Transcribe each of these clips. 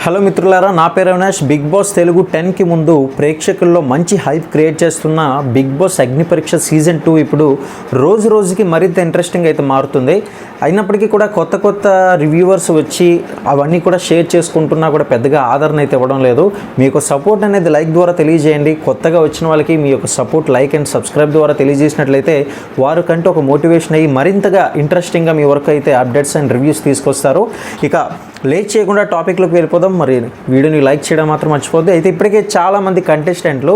Hello మిత్రులారా, నా పేరు అవినాష్. బిగ్ బాస్ తెలుగు 10కి ముందు ప్రేక్షకుల్లో మంచి హైప్ క్రియేట్ చేస్తున్న బిగ్ బాస్ అగ్ని పరీక్ష సీజన్ 2 ఇప్పుడు రోజు రోజుకి మరింత ఇంట్రెస్టింగ్ అయితే మారుతుంది. అయినప్పటికీ కూడా కొత్త రివ్యూవర్స్ వచ్చి అవన్నీ కూడా షేర్ చేసుకుంటున్నా కూడా పెద్దగా ఆదరణ అయితే ఇవ్వడం లేదు. మీ యొక్క సపోర్ట్ అనేది లైక్ ద్వారా తెలియజేయండి. కొత్తగా వచ్చిన వాళ్ళకి మీ యొక్క సపోర్ట్ లైక్ అండ్ సబ్స్క్రైబ్ ద్వారా తెలియజేసినట్లయితే వారు కంటే ఒక మోటివేషన్ అయ్యి మరింతగా ఇంట్రెస్టింగ్గా మీ వరకు అయితే అప్డేట్స్ అండ్ రివ్యూస్ తీసుకొస్తారు. ఇక లేట్ చేయకుండా టాపిక్లోకి వెళ్ళిపోదాం. మరి వీడియోని లైక్ చేయడం మాత్రం మర్చిపోద్దు. అయితే ఇప్పటికే చాలామంది కంటెస్టెంట్లు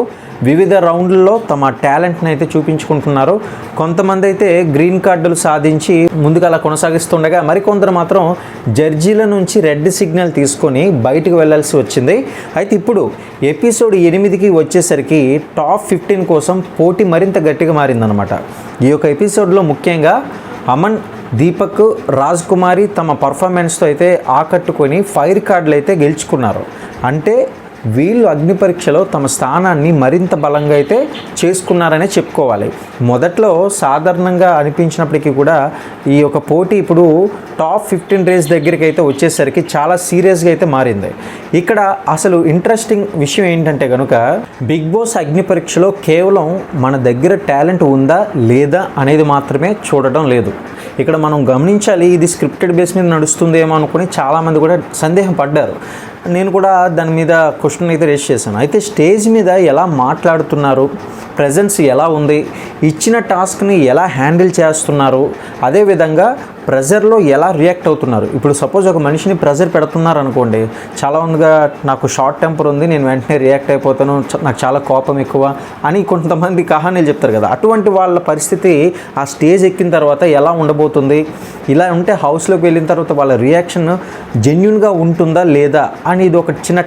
వివిధ రౌండ్లలో తమ టాలెంట్ని అయితే చూపించుకుంటున్నారు. కొంతమంది అయితే గ్రీన్ కార్డులు సాధించి ముందుకు అలా కొనసాగిస్తుండగా మరికొందరు మాత్రం జడ్జీల నుంచి రెడ్ సిగ్నల్ తీసుకొని బయటకు వెళ్ళాల్సి వచ్చింది. అయితే ఇప్పుడు ఎపిసోడ్ 8కి వచ్చేసరికి టాప్ 15 కోసం పోటీ మరింత గట్టిగా మారిందనమాట. ఈ యొక్క ఎపిసోడ్లో ముఖ్యంగా అమన్, దీపక్, రాజ్ కుమారి తమ పర్ఫార్మెన్స్తో అయితే ఆకట్టుకొని ఫైర్ కార్డులు అయితే గెలుచుకున్నారు. అంటే వీళ్ళు అగ్ని పరీక్షలో తమ స్థానాన్ని మరింత బలంగా అయితే చేసుకున్నారనే చెప్పుకోవాలి. మొదట్లో సాధారణంగా అనిపించినప్పటికీ కూడా ఈ యొక్క పోటీ ఇప్పుడు టాప్ 15 రేస్ దగ్గరికి అయితే వచ్చేసరికి చాలా సీరియస్గా అయితే మారింది. ఇక్కడ అసలు ఇంట్రెస్టింగ్ విషయం ఏంటంటే కనుక బిగ్ బాస్ అగ్ని పరీక్షలో కేవలం మన దగ్గర టాలెంట్ ఉందా లేదా అనేది మాత్రమే చూడటం లేదు. ఇక్కడ మనం గమనించాలి, ఇది స్క్రిప్టెడ్ బేస్ మీద నడుస్తుందేమో అనుకుని చాలామంది కూడా సందేహం పడ్డారు. నేను కూడా దాని మీద క్వశ్చన్ అయితే రేస్ చేశాను. అయితే స్టేజ్ మీద ఎలా మాట్లాడుతున్నారు, ప్రెజెన్స్ ఎలా ఉంది, ఇచ్చిన టాస్క్ని ఎలా హ్యాండిల్ చేస్తున్నారు, అదేవిధంగా ప్రెజర్లో ఎలా రియాక్ట్ అవుతున్నారు. ఇప్పుడు సపోజ్ ఒక మనిషిని ప్రెజర్ పెడుతున్నారు అనుకోండి, చాలామందిగా నాకు షార్ట్ టెంపర్ ఉంది, నేను వెంటనే రియాక్ట్ అయిపోతాను, నాకు చాలా కోపం ఎక్కువ అని కొంతమంది కహానీలు చెప్తారు కదా. అటువంటి వాళ్ళ పరిస్థితి ఆ స్టేజ్ ఎక్కిన తర్వాత ఎలా ఉండబోతుంది, ఇలా ఉంటే హౌస్లోకి వెళ్ళిన తర్వాత వాళ్ళ రియాక్షన్ జెన్యున్గా ఉంటుందా లేదా అని ఇది ఒక చిన్న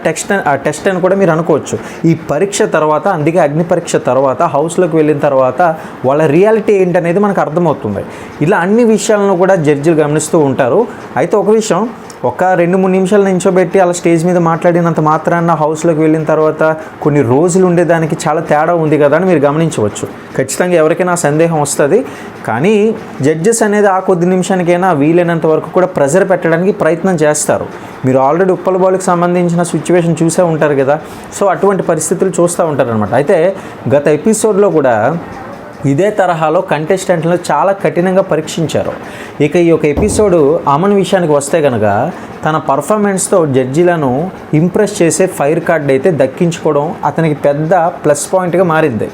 టెస్ట్ అని కూడా మీరు అనుకోవచ్చు. ఈ పరీక్ష తర్వాత, అందుకే అగ్ని పరీక్ష తర్వాత హౌస్లోకి వెళ్ళిన తర్వాత వాళ్ళ రియాలిటీ ఏంటనేది మనకు అర్థమవుతుంది. ఇలా అన్ని విషయాలను కూడా జడ్జిలు గమనిస్తూ ఉంటారు. అయితే ఒక విషయం, ఒక 2-3 నిమిషాలు నించోబెట్టి అలా స్టేజ్ మీద మాట్లాడినంత మాత్రాన హౌస్లోకి వెళ్ళిన తర్వాత కొన్ని రోజులు ఉండేదానికి చాలా తేడా ఉంది కదా అని మీరు గమనించవచ్చు. ఖచ్చితంగా ఎవరికైనా సందేహం వస్తుంది. కానీ జడ్జెస్ అనేది ఆ కొద్ది నిమిషానికైనా వీలైనంత వరకు కూడా ప్రెజర్ పెట్టడానికి ప్రయత్నం చేస్తారు. మీరు ఆల్రెడీ ఉప్పల బాలుకి సంబంధించిన సిచ్యువేషన్ చూసే ఉంటారు కదా. సో అటువంటి పరిస్థితులు చూస్తూ ఉంటారనమాట. అయితే గత ఎపిసోడ్లో కూడా ఇదే తరహాలో కంటెస్టెంట్లను చాలా కఠినంగా పరీక్షించారు. ఇక ఈ యొక్క ఎపిసోడ్ అమన్ విషయానికి వస్తే కనుక తన పర్ఫార్మెన్స్తో జడ్జీలను ఇంప్రెస్ చేసే ఫైర్ కార్డ్ అయితే దక్కించుకోవడం అతనికి పెద్ద ప్లస్ పాయింట్గా మారింది.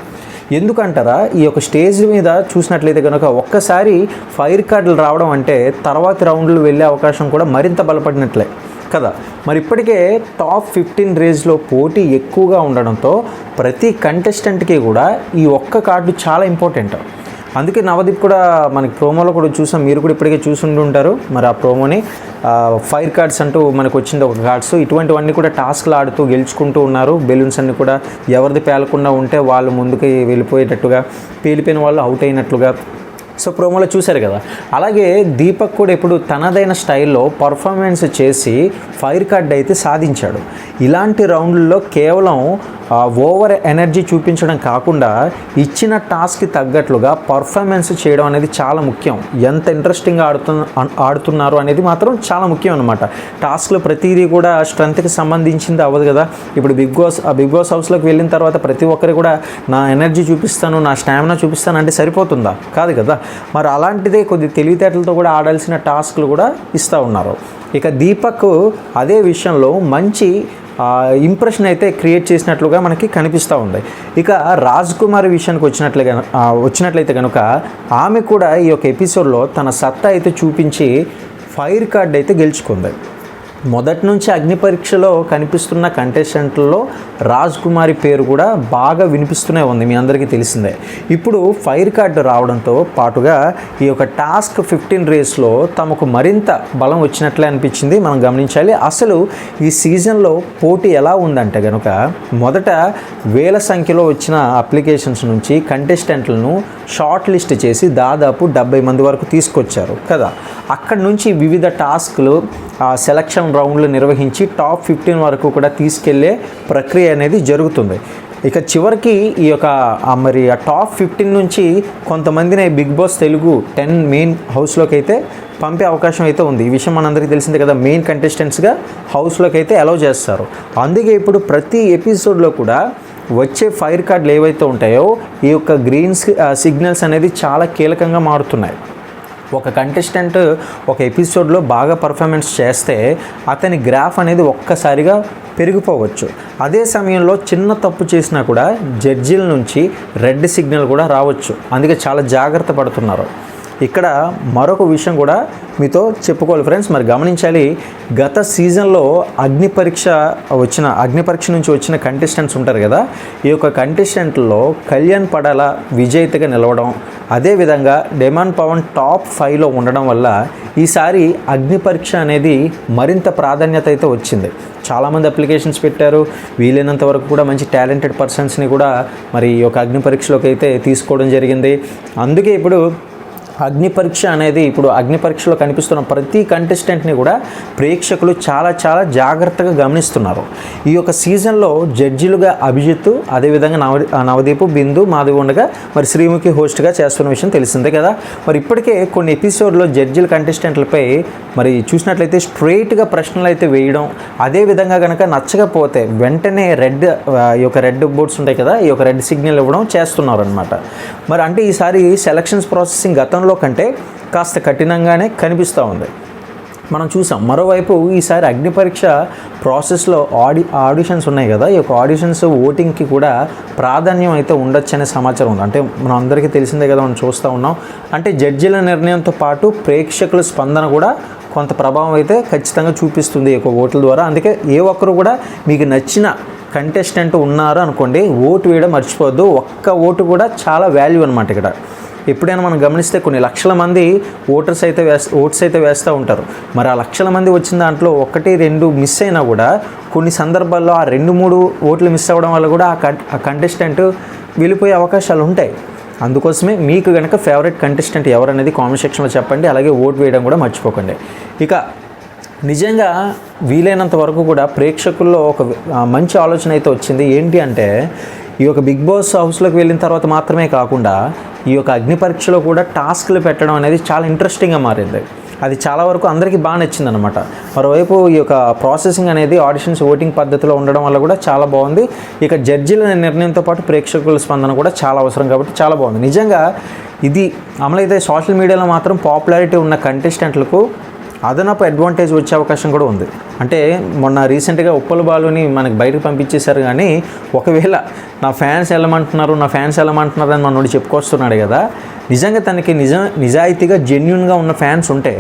ఎందుకంటారా, ఈ యొక్క స్టేజ్ మీద చూసినట్లయితే కనుక ఒక్కసారి ఫైర్ కార్డులు రావడం అంటే తర్వాతి రౌండ్లు వెళ్ళే అవకాశం కూడా మరింత బలపడినట్లే కదా. మరి ఇప్పటికే టాప్ 15 రేస్లో పోటీ ఎక్కువగా ఉండడంతో ప్రతి కంటెస్టెంట్కి కూడా ఈ ఒక్క కార్డు చాలా ఇంపార్టెంట్. అందుకే నవదీప్ కూడా మనకి ప్రోమోలో కూడా చూసాం, మీరు కూడా ఇప్పటికే చూసి ఉంటారు. మరి ఆ ప్రోమోని ఫైర్ కార్డ్స్ అంటూ మనకు వచ్చింది ఒక కార్డ్స్. ఇటువంటివన్నీ కూడా టాస్క్లు ఆడుతూ గెలుచుకుంటూ ఉన్నారు. బెలూన్స్ అన్నీ కూడా ఎవరిది పేలకుండా ఉంటే వాళ్ళు ముందుకు వెళ్ళిపోయేటట్టుగా, పేలిపోయిన వాళ్ళు అవుట్ అయినట్లుగా సో ప్రోమోలో చూశారు కదా. అలాగే దీపక్ కూడా ఇప్పుడు తనదైన స్టైల్లో పర్ఫార్మెన్స్ చేసి ఫైర్ కార్డ్ అయితే సాధించాడు. ఇలాంటి రౌండ్లలో కేవలం ఓవర్ ఎనర్జీ చూపించడం కాకుండా ఇచ్చిన టాస్క్కి తగ్గట్లుగా పర్ఫార్మెన్స్ చేయడం అనేది చాలా ముఖ్యం. ఎంత ఇంట్రెస్టింగ్గా ఆడుతున్నారు అనేది మాత్రం చాలా ముఖ్యం అనమాట. టాస్క్లో ప్రతిదీ కూడా స్ట్రెంత్కి సంబంధించింది అవ్వదు కదా. ఇప్పుడు బిగ్ బాస్ హౌస్లోకి వెళ్ళిన తర్వాత ప్రతి ఒక్కరు కూడా నా ఎనర్జీ చూపిస్తాను, నా స్టామినా చూపిస్తాను అంటే సరిపోతుందా? కాదు కదా. మరి అలాంటిదే కొద్ది తెలివితేటలతో కూడా ఆడాల్సిన టాస్క్లు కూడా ఇస్తూ ఉన్నారు. ఇక దీపక్ అదే విషయంలో మంచి ఇంప్రెషన్ అయితే క్రియేట్ చేసినట్లుగా మనకి కనిపిస్తూ ఉంది. ఇక రాజ్ కుమార్ విషయానికి వచ్చినట్లయితే కనుక ఆమె కూడా ఈ యొక్క ఎపిసోడ్లో తన సత్తా అయితే చూపించి ఫైర్ కార్డ్ అయితే గెలుచుకుంది. మొదటి నుంచి అగ్ని పరీక్షలో కనిపిస్తున్న కంటెస్టెంట్లలో రాజ్ కుమారి పేరు కూడా బాగా వినిపిస్తూనే ఉంది, మీ అందరికీ తెలిసిందే. ఇప్పుడు ఫైర్ కార్డు రావడంతో పాటుగా ఈ యొక్క టాస్క్ 15 రేస్లో తమకు మరింత బలం వచ్చినట్లే అనిపించింది. మనం గమనించాలి. అసలు ఈ సీజన్లో పోటీ ఎలా ఉందంటే కనుక మొదట వేల సంఖ్యలో వచ్చిన అప్లికేషన్స్ నుంచి కంటెస్టెంట్లను షార్ట్ లిస్ట్ చేసి దాదాపు 70 మంది వరకు తీసుకొచ్చారు కదా. అక్కడి నుంచి వివిధ టాస్క్లు సెలక్షన్ రౌండ్లు నిర్వహించి టాప్ 15 వరకు కూడా తీసుకెళ్లే ప్రక్రియ అనేది జరుగుతుంది. ఇక చివరికి ఈ యొక్క టాప్ 15 నుంచి కొంతమందిని బిగ్ బాస్ తెలుగు 10 మెయిన్ హౌస్లోకి అయితే పంపే అవకాశం అయితే ఉంది. ఈ విషయం మనందరికీ తెలిసిందే కదా, మెయిన్ కంటెస్టెంట్స్గా హౌస్లోకి అయితే అలౌ చేస్తారు. అందుకే ఇప్పుడు ప్రతి ఎపిసోడ్లో కూడా వచ్చే ఫైర్ కార్డులు ఏవైతే ఉంటాయో ఈ యొక్క గ్రీన్ సిగ్నల్స్ అనేది చాలా కీలకంగా మారుతున్నాయి. ఒక కంటెస్టెంట్ ఒక ఎపిసోడ్లో బాగా పర్ఫార్మెన్స్ చేస్తే అతని గ్రాఫ్ అనేది ఒక్కసారిగా పెరిగిపోవచ్చు. అదే సమయంలో చిన్న తప్పు చేసినా కూడా జడ్జిల నుంచి రెడ్ సిగ్నల్ కూడా రావచ్చు. అందుకే చాలా జాగ్రత్త పడుతున్నారు. ఇక్కడ మరొక విషయం కూడా మీతో చెప్పుకోవాలి ఫ్రెండ్స్, మరి గమనించాలి. గత సీజన్లో అగ్ని పరీక్ష నుంచి వచ్చిన కంటెస్టెంట్స్ ఉంటారు కదా, ఈ యొక్క కంటెస్టెంట్లో కళ్యాణ్ పడాల విజేతగా నిలవడం, అదేవిధంగా డెమాన్ పవన్ టాప్ 5లో ఉండడం వల్ల ఈసారి అగ్ని పరీక్ష అనేది మరింత ప్రాధాన్యత అయితే వచ్చింది. చాలామంది అప్లికేషన్స్ పెట్టారు. వీలైనంత వరకు కూడా మంచి టాలెంటెడ్ పర్సన్స్ని కూడా మరి ఈ యొక్క అగ్ని పరీక్షలోకి అయితే తీసుకోవడం జరిగింది. అందుకే ఇప్పుడు అగ్ని పరీక్షలో కనిపిస్తున్న ప్రతి కంటెస్టెంట్ని కూడా ప్రేక్షకులు చాలా చాలా జాగ్రత్తగా గమనిస్తున్నారు. ఈ యొక్క సీజన్లో జడ్జిలుగా అభిజిత్, అదేవిధంగా నవదీప్, బిందు, మాధవి ఉండగా మరి శ్రీముఖి హోస్ట్గా చేస్తున్న విషయం తెలిసిందే కదా. మరి ఇప్పటికే కొన్ని ఎపిసోడ్లో జడ్జిల కంటెస్టెంట్లపై మరి చూసినట్లయితే స్ట్రైట్గా ప్రశ్నలు అయితే వేయడం, అదేవిధంగా కనుక నచ్చకపోతే వెంటనే ఈ యొక్క రెడ్ బోర్డ్స్ ఉంటాయి కదా, ఈ యొక్క రెడ్ సిగ్నల్ ఇవ్వడం చేస్తున్నారు అనమాట. మరి అంటే ఈసారి సెలక్షన్స్ ప్రాసెసింగ్ గతంలో కంటే కాస్త కఠినంగానే కనిపిస్తూ ఉంది. మనం చూసాం. మరోవైపు ఈసారి అగ్ని పరీక్ష ప్రాసెస్లో ఆడిషన్స్ ఉన్నాయి కదా, ఈ యొక్క ఆడిషన్స్ ఓటింగ్కి కూడా ప్రాధాన్యం అయితే ఉండొచ్చు అనే సమాచారం ఉంది. అంటే మనం అందరికీ తెలిసిందే కదా, మనం చూస్తూ ఉన్నాం. అంటే జడ్జిల నిర్ణయంతో పాటు ప్రేక్షకుల స్పందన కూడా కొంత ప్రభావం అయితే ఖచ్చితంగా చూపిస్తుంది ఈ యొక్క ఓట్ల ద్వారా. అందుకే ఏ ఒక్కరు కూడా మీకు నచ్చిన కంటెస్టెంట్ ఉన్నారు అనుకోండి, ఓటు వేయడం మర్చిపోవద్దు. ఒక్క ఓటు కూడా చాలా వాల్యూ అనమాట. ఇక్కడ ఎప్పుడైనా మనం గమనిస్తే కొన్ని లక్షల మంది ఓట్స్ అయితే వేస్తూ ఉంటారు. మరి ఆ లక్షల మంది వచ్చిన దాంట్లో 1-2 మిస్ అయినా కూడా కొన్ని సందర్భాల్లో ఆ 2-3 ఓట్లు మిస్ అవ్వడం వల్ల కూడా ఆ కంటెస్టెంట్ వెళ్ళిపోయే అవకాశాలు ఉంటాయి. అందుకోసమే మీకు కనుక ఫేవరెట్ కంటెస్టెంట్ ఎవరనేది కామెంట్ సెక్షన్లో చెప్పండి. అలాగే ఓటు వేయడం కూడా మర్చిపోకండి. ఇక నిజంగా వీలైనంత వరకు కూడా ప్రేక్షకుల్లో ఒక మంచి ఆలోచన అయితే వచ్చింది. ఏంటి అంటే ఈ యొక్క బిగ్ బాస్ హౌస్లోకి వెళ్ళిన తర్వాత మాత్రమే కాకుండా ఈ యొక్క అగ్ని పరీక్షలో కూడా టాస్క్లు పెట్టడం అనేది చాలా ఇంట్రెస్టింగ్గా మారింది. అది చాలా వరకు అందరికీ బాగా నచ్చింది అనమాట. మరోవైపు ఈ యొక్క ప్రాసెసింగ్ అనేది ఆడిషన్స్ ఓటింగ్ పద్ధతిలో ఉండడం వల్ల కూడా చాలా బాగుంది. ఇక జడ్జిల నిర్ణయంతో పాటు ప్రేక్షకుల స్పందన కూడా చాలా అవసరం కాబట్టి చాలా బాగుంది. నిజంగా ఇది అమలైతే సోషల్ మీడియాలో మాత్రం పాపులారిటీ ఉన్న కంటెస్టెంట్లకు అదనపు అడ్వాంటేజ్ వచ్చే అవకాశం కూడా ఉంది. అంటే మొన్న రీసెంట్గా ఉప్పల బాలుని మనకి బయటకు పంపించేశారు, కానీ ఒకవేళ నా ఫ్యాన్స్ వెళ్ళమంటున్నారు అని మనోడు చెప్పుకొస్తున్నాడు కదా, నిజంగా తనకి నిజాయితీగా జెన్యున్గా ఉన్న ఫ్యాన్స్ ఉంటే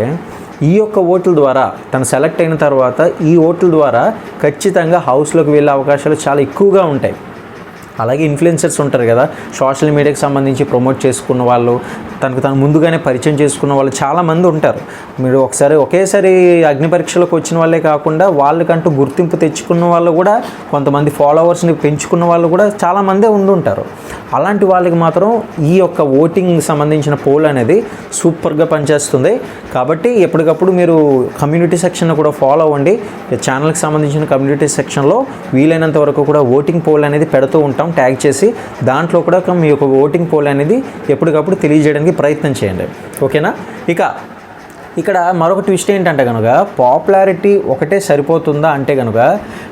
ఈ యొక్క ఓట్ల ద్వారా తను సెలెక్ట్ అయిన తర్వాత ఈ ఓట్ల ద్వారా ఖచ్చితంగా హౌస్లోకి వెళ్ళే అవకాశాలు చాలా ఎక్కువగా ఉంటాయి. అలాగే ఇన్ఫ్లుయెన్సర్స్ ఉంటారు కదా, సోషల్ మీడియాకి సంబంధించి ప్రమోట్ చేసుకున్న వాళ్ళు, తను ముందుగానే పరిచయం చేసుకున్న వాళ్ళు చాలామంది ఉంటారు. మీరు ఒకేసారి అగ్ని పరీక్షలోకి వచ్చిన వాళ్ళే కాకుండా వాళ్ళకంటూ గుర్తింపు తెచ్చుకున్న వాళ్ళు కూడా, కొంతమంది ఫాలోవర్స్ని పెంచుకున్న వాళ్ళు కూడా చాలామందే ఉండుంటారు. అలాంటి వాళ్ళకి మాత్రం ఈ యొక్క ఓటింగ్ సంబంధించిన పోల్ అనేది సూపర్గా పనిచేస్తుంది. కాబట్టి ఎప్పటికప్పుడు మీరు కమ్యూనిటీ సెక్షన్ కూడా ఫాలో అవ్వండి. ఛానల్కి సంబంధించిన కమ్యూనిటీ సెక్షన్లో వీలైనంత వరకు కూడా ఓటింగ్ పోల్ అనేది పెడుతూ ఉంటాం ట్యాగ్ చేసి. దాంట్లో కూడా మీ యొక్క ఓటింగ్ పోల్ అనేది ఎప్పటికప్పుడు తెలియజేయడానికి ప్రయత్నం చేయండి. ఓకేనా? ఇక్కడ మరొక ట్విస్ట్ ఏంటంటే కనుక పాపులారిటీ ఒకటే సరిపోతుందా అంటే కనుక,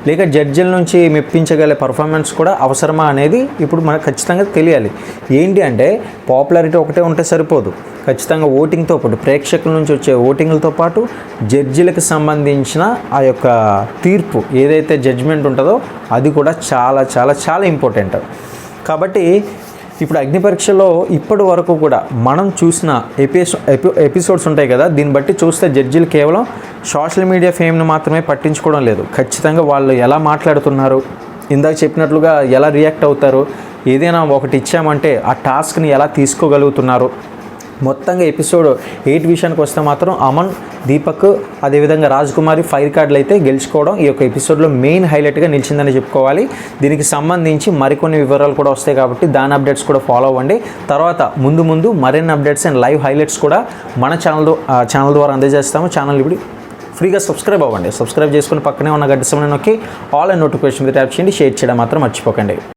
లేక జడ్జిల నుంచి మెప్పించగల పర్ఫార్మెన్స్ కూడా అవసరమా అనేది ఇప్పుడు మనకు ఖచ్చితంగా తెలియాలి. ఏంటి అంటే పాపులారిటీ ఒకటే ఉంటే సరిపోదు. ఖచ్చితంగా ఓటింగ్తో పాటు, ప్రేక్షకుల నుంచి వచ్చే ఓటింగ్లతో పాటు జడ్జిలకు సంబంధించిన ఆ యొక్క తీర్పు ఏదైతే జడ్జిమెంట్ ఉంటుందో అది కూడా చాలా చాలా చాలా ఇంపార్టెంట్. కాబట్టి ఇప్పుడు అగ్ని పరీక్షలో ఇప్పటి వరకు కూడా మనం చూసిన ఎపిసోడ్స్ ఉంటాయి కదా, దీన్ని బట్టి చూస్తే జడ్జిలు కేవలం సోషల్ మీడియా ఫేమ్ను మాత్రమే పట్టించుకోవడం లేదు. ఖచ్చితంగా వాళ్ళు ఎలా మాట్లాడుతున్నారు, ఇందాక చెప్పినట్లుగా ఎలా రియాక్ట్ అవుతారు, ఏదైనా ఒకటి ఇచ్చామంటే ఆ టాస్క్ని ఎలా తీసుకోగలుగుతున్నారు. మొత్తంగా ఎపిసోడ్ 8 విషయానికి వస్తే మాత్రం అమన్, దీపక్, అదేవిధంగా రాజ్ కుమారి ఫైర్ కార్డులు అయితే గెలుచుకోవడం ఈ యొక్క ఎపిసోడ్లో మెయిన్ హైలైట్గా నిలిచిందని చెప్పుకోవాలి. దీనికి సంబంధించి మరికొన్ని వివరాలు కూడా వస్తాయి కాబట్టి దాని అప్డేట్స్ కూడా ఫాలో అవ్వండి. తర్వాత ముందు మరిన్ని అప్డేట్స్ అండ్ లైవ్ హైలైట్స్ కూడా మన ఛానల్ ద్వారా అందజేస్తాము. ఛానల్ ఇప్పుడు ఫ్రీగా సబ్స్క్రైబ్ అవ్వండి. సబ్స్క్రైబ్ చేసుకుని పక్కనే ఉన్న గంట సింబల్ నొక్కి ఆల్ అండ్ నోటిఫికేషన్ మీద ట్యాప్ చేయండి. షేర్ చేయడం మాత్రం మర్చిపోకండి.